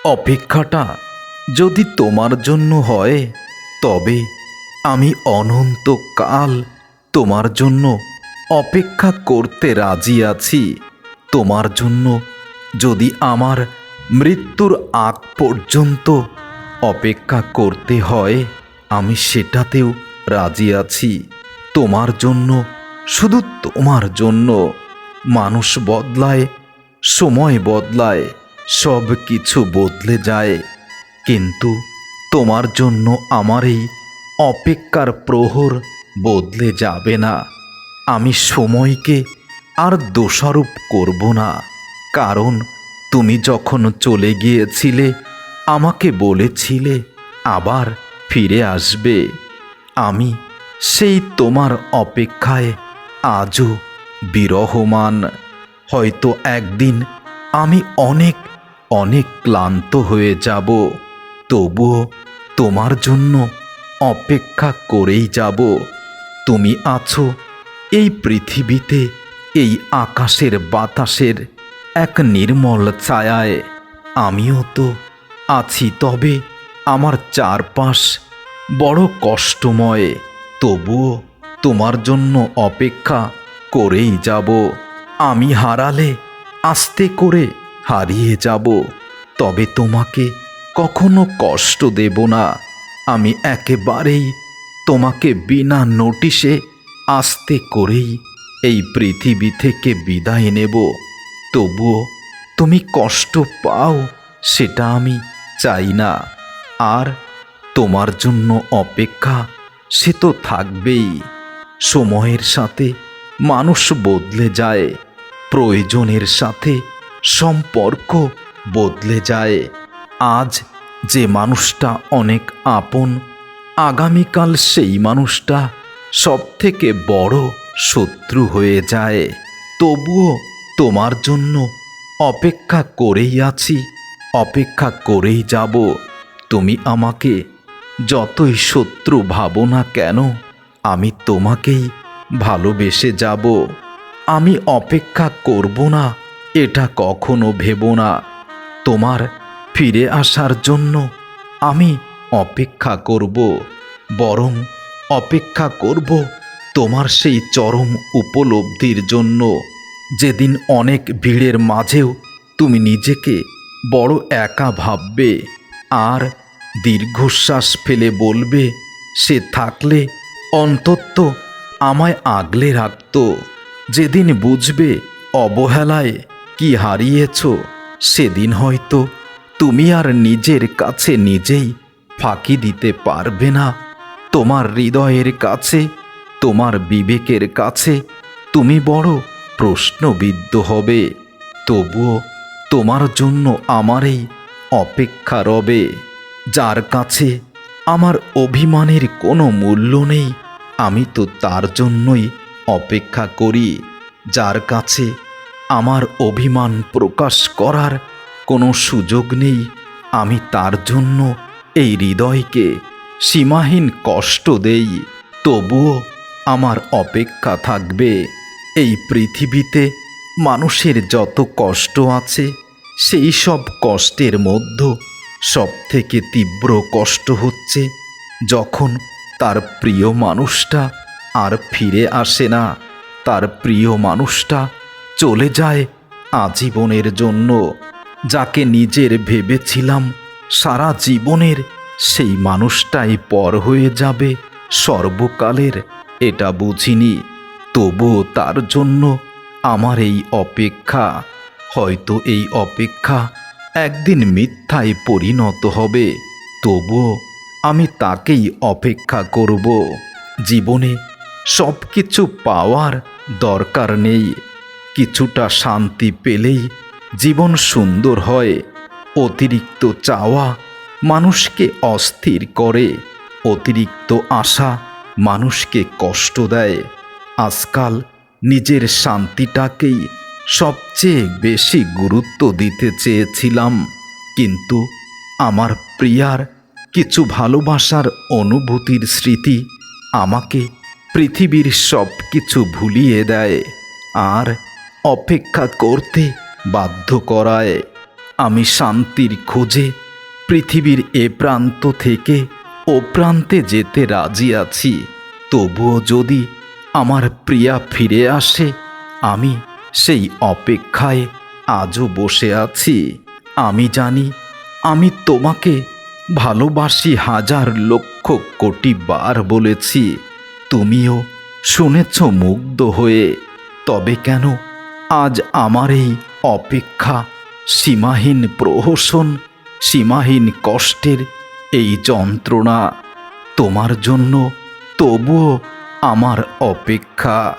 অপেক্ষাটা যদি তোমার জন্য হয়, তবে আমি অনন্তকাল তোমার জন্য অপেক্ষা করতে রাজি আছি। তোমার জন্য যদি আমার মৃত্যুর আগ পর্যন্ত অপেক্ষা করতে হয়, আমি সেটাতেও রাজি আছি। তোমার জন্য, শুধু তোমার জন্য। মানুষ বদলায়, সময় বদলায়, সব কিছু বদলে যায়, কিন্তু তোমার জন্য আমার এই অপেক্ষার প্রহর বদলে যাবে না। আমি সময়কে আর দোষারোপ করব না, কারণ তুমি যখন চলে গিয়েছিলে আমাকে বলেছিলে আবার ফিরে আসবে। আমি সেই তোমার অপেক্ষায় আজও বিরহমান। হয়তো একদিন আমি অনেক অনেক ক্লান্ত হয়ে যাব, তবুও তোমার জন্য অপেক্ষা করেই যাব। তুমি আছো এই পৃথিবীতে, এই আকাশের বাতাসের এক নির্মল ছায়ায়। আমিও তো আছি, তবে আমার চারপাশ বড় কষ্টময়। তবুও তোমার জন্য অপেক্ষা করেই যাব। আমি হারালে আস্তে করে হারিয়ে যাব, তবে তোমাকে কখনো কষ্ট দেব না। আমি একেবারেই তোমাকে বিনা নোটিশে আস্তে করেই এই পৃথিবী থেকে বিদায় নেব। তবুও তুমি কষ্ট পাও, সেটা আমি চাই না। আর তোমার জন্য অপেক্ষা সে তো থাকবেই। সময়ের সাথে মানুষ বদলে যায়, প্রয়োজনের সাথে সম্পর্ক বদলে যায়। আজ যে মানুষটা অনেক আপন, আগামীকাল সেই মানুষটা সব থেকে বড় শত্রু হয়ে যায়। তবুও তোমার জন্য অপেক্ষা করেই আছি, অপেক্ষা করেই যাব। তুমি আমাকে যতই শত্রু ভাবো না কেন, আমি তোমাকেই ভালোবেসে যাব। আমি অপেক্ষা করব না এটা কখনো ভেবো না। তোমার ফিরে আসার জন্য আমি অপেক্ষা করব, বরং অপেক্ষা করব তোমার সেই চরম উপলব্ধির জন্য, যেদিন অনেক ভিড়ের মাঝেও তুমি নিজেকে বড় একা ভাববে, আর দীর্ঘশ্বাস ফেলে বলবে, সে থাকলে অন্তত আমায় আগলে রাখত। যেদিন বুঝবে অবহেলায় কি হারিয়েছ, সেদিন হয়তো তুমি আর নিজের কাছে নিজেই ফাঁকি দিতে পারবে না। তোমার হৃদয়ের কাছে, তোমার বিবেকের কাছে তুমি বড় প্রশ্নবিদ্ধ হবে। তবুও তোমার জন্য আমার এই অপেক্ষা রবে। যার কাছে আমার অভিমানের কোনো মূল্য নেই, আমি তো তার জন্যই অপেক্ষা করি। যার কাছে আমার অভিমান প্রকাশ করার কোনো সুযোগ নেই, আমি তার জন্য এই হৃদয়কে সীমাহীন কষ্ট দেই। তবুও আমার অপেক্ষা থাকবে। এই পৃথিবীতে মানুষের যত কষ্ট আছে, সেই সব কষ্টের মধ্যে সব থেকে তীব্র কষ্ট হচ্ছে যখন তার প্রিয় মানুষটা আর ফিরে আসে না। তার প্রিয় মানুষটা চলে যায় আজীবনের জন্য। যাকে নিজের ভেবেছিলাম সারা জীবনের, সেই মানুষটাই পর হয়ে যাবে সর্বকালের, এটা বুঝিনি। তবুও তার জন্য আমার এই অপেক্ষা। হয়তো এই অপেক্ষা একদিন মিথ্যায় পরিণত হবে, তবুও আমি তাকেই অপেক্ষা করব। জীবনে সব কিছু পাওয়ার দরকার নেই, কিছুটা শান্তি পেলেই জীবন সুন্দর হয়। অতিরিক্ত চাওয়া মানুষকে অস্থির করে, অতিরিক্ত আশা মানুষকে কষ্ট দেয়। আজকাল নিজের শান্তিটাকেই সবচেয়ে বেশি গুরুত্ব দিতে চেয়েছিলাম, কিন্তু আমার প্রিয়ার কিছু ভালোবাসার অনুভূতির স্মৃতি আমাকে পৃথিবীর সব কিছু ভুলিয়ে দেয় আর অপেক্ষা করতে বাধ্য করায়। আমি শান্তির খোঁজে পৃথিবীর এ প্রান্ত থেকে ও প্রান্তে যেতে রাজি আছি। তবুও যদি আমার প্রিয়া ফিরে আসে, আমি সেই অপেক্ষায় আজও বসে আছি। আমি জানি আমি তোমাকে ভালোবাসি, হাজার লক্ষ কোটি বার বলেছি, তুমিও শুনেছ মুগ্ধ হয়ে। তবে কেন আজ আমার এই অপেক্ষা, সীমাহীন প্রহসন, সীমাহীন কষ্টের এই যন্ত্রণা? তোমার জন্য তবুও আমার অপেক্ষা।